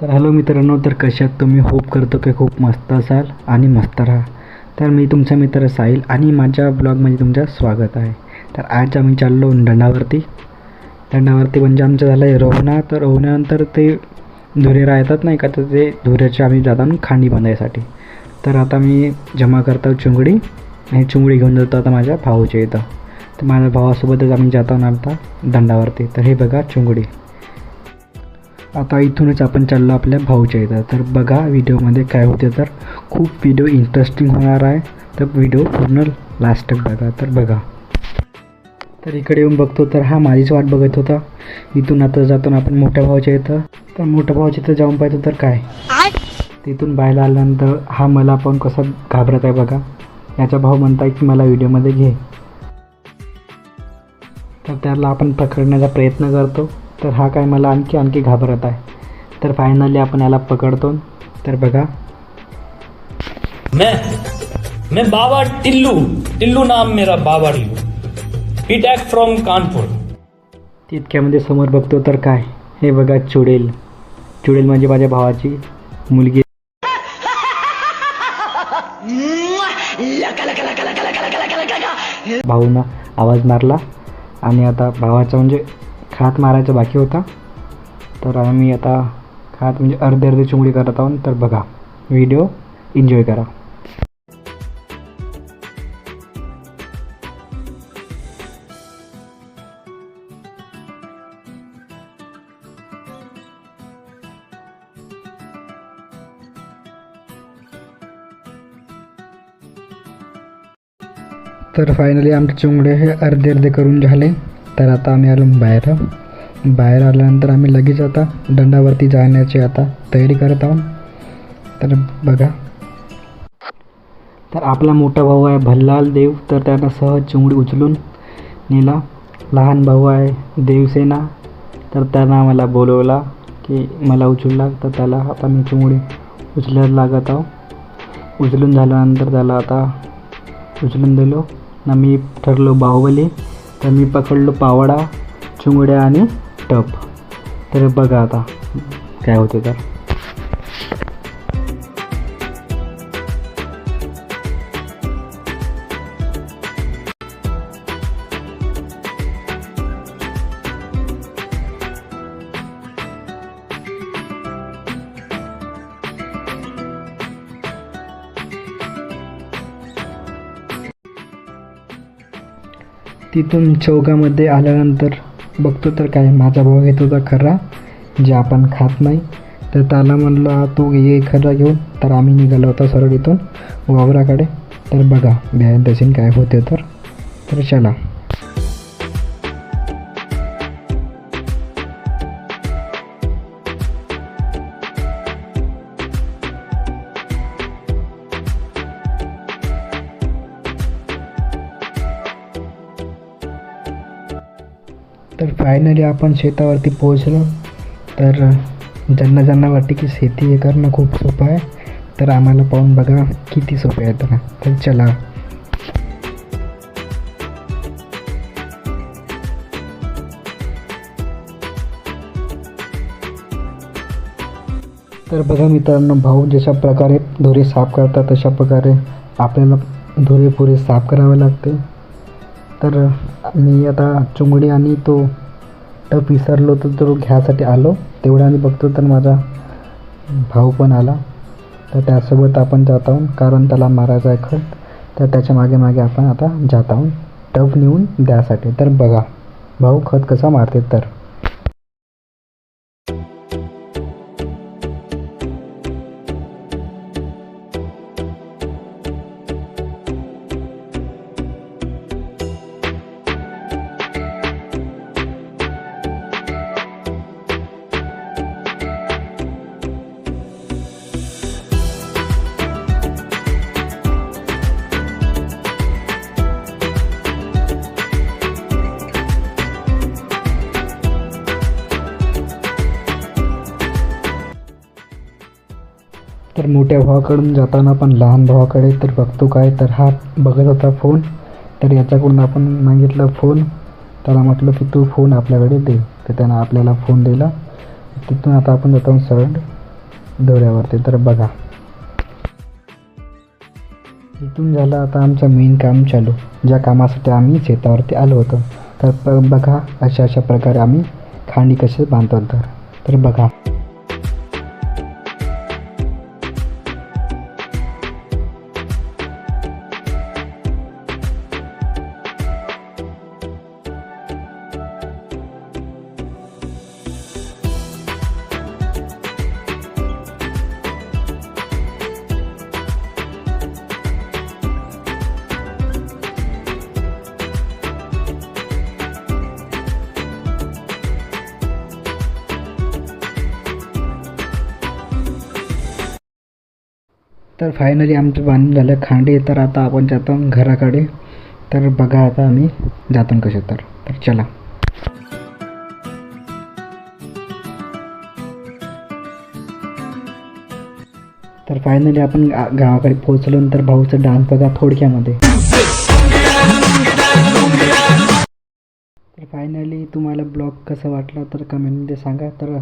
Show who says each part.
Speaker 1: तर हॅलो मित्रांनो, तर कशात तुम्ही? होप करतो की खूप मस्त असाल आणि मस्त राहा. तर मी तुमचा मित्र साहिल आणि माझ्या ब्लॉगमध्ये तुमचं स्वागत आहे. तर आज आम्ही चाललो दंडावरती म्हणजे आमचं झालं आहे रोहना. तर रोहण्यानंतर ते धुरे राहतात नाही का, तर ते धुऱ्याचे आम्ही जातो खांडी बांधायसाठी. तर आता मी जमा करतो चुंगडी आणि चुंगडी घेऊन जातो आता माझ्या भाऊच्या इथं. तर माझ्या भावासोबतच आम्ही जातो ना आता दंडावरती. तर हे बघा चुंगडी. आता इथूनच आपण चाललो आपल्या भाऊच्या इथं. तर बघा व्हिडिओमध्ये काय होते, तर खूप व्हिडिओ इंटरेस्टिंग होणार आहे. तर व्हिडिओ पूर्ण लास्ट तक बघा. तर बघा, तर इकडे येऊन बघतो तर हा माझीच वाट बघत होता. इथून आता जातो ना आपण मोठ्या भावाच्या इथं. तर मोठ्या भावाच्या इथं जाऊन पाहतो तर काय, तिथून बाहेर आल्यानंतर हा मला पण कसा घाबरत आहे बघा. याचा भाऊ म्हणताय की मला व्हिडिओमध्ये घे. तर त्याला आपण पकडण्याचा प्रयत्न करतो. तर हा काय मला आणखी घाबरत आहे. तर फायनली आपण याला पकडतो. तर बघा,
Speaker 2: मैं बाबा टिल्लू नाम मेरा बाबा टिल्लू, पीटॅक फ्रॉम कानपूर.
Speaker 1: तितक्यामध्ये समोर बघतो तर काय, हे बघा चुडेल म्हणजे माझ्या भावाची मुलगी. भाऊनं आवाज मारला आणि आता भावाचा म्हणजे खात मारायचा बाकी होता. तर आम्ही आता खात म्हणजे अर्धे चुंगडी करत आहोत. तर बघा, व्हिडिओ एन्जॉय करा. तर फायनली आमचे चुंगडे हे अर्धे करून झाले. तर आता आम्ही आलो बाहेर आल्यानंतर आम्ही लगेच आता दंडावरती जाण्याची आता तयारी करत आहोत. तर बघा, तर आपला मोठा भाऊ आहे भल्लाल देव. तर त्यानं सहज चुंगडी उचलून नेला. लहान भाऊ आहे देवसेना. तर त्यानं आम्हाला बोलवला की मला उचलला. तर त्याला आता मी चुंगडी उचलायला लागत आहो. उचलून झाल्यानंतर त्याला आता उचलून दिलो ना. मी ठरलो बाहुबली. तर मी पकडलो पावडा, चुंगड्या आणि टप. तर बघा आता काय होते. तिथून चौकामध्ये आल्यानंतर बघतो तर काय, माझा भाऊ येत होता खर्रा, जे आपण खात नाही. तर त्याला म्हणलं तू ये खर्रा घेऊन. तर आम्ही निघालो होता सरळ इथून वावराकडे. तर बघा बिहाइंड द सीन काय होते. तर चला. तर फायनली आपण शेतावरती पोहोचलो. तर ज्यांना वाटते की शेती हे करणं खूप सोपं आहे, तर आम्हाला पाहून बघा किती सोपं आहे. तर चला. तर बघा मित्रांनो, भाऊ जशा प्रकारे धुरे साफ करतात तशा प्रकारे आपल्याला धुरे पुरे साफ करावे लागते. तर मी आता चुंगडी आणि तो टप विसरलो, तर तो घ्यायसाठी आलो. तेवढा आणि बघतो तर माझा भाऊ पण आला. तर त्यासोबत आपण जात आहोत, कारण त्याला मारायचा आहे खत. तर त्याच्या मागे आपण आता जात आहोत टप नेऊन द्यासाठी. तर बघा भाऊ खत कसा मारते. तर मोठ्या भावाकडून जाताना पण लहान भावाकडे तर बघतो काय, तर हा बघत होता फोन. तर याच्याकडून आपण मागितलं फोन. त्याला म्हटलं की तू फोन आपल्याकडे दे. तर त्यानं आपल्याला फोन दिला. तिथून आता आपण जातो सरळ दोऱ्यावरती. तर बघा, इथून झालं आता आमचं मेन काम चालू, ज्या कामासाठी आम्ही शेतावरती आलो होतो. तर बघा अशा प्रकारे आम्ही खांडी कसे बांधतो. तर बघा, तर फायनली आमचं बांधून झालं खांडी. तर आता आपण जातो घराकडे. तर बघा आता आम्ही जातो कसे. तर चला. तर फायनली आपण गावाकडे पोहोचलो. तर भाऊचा डान्स बघा थोडक्यामध्ये. तर फायनली तुम्हाला ब्लॉग कसा वाटला तर कमेंटमध्ये सांगा. तर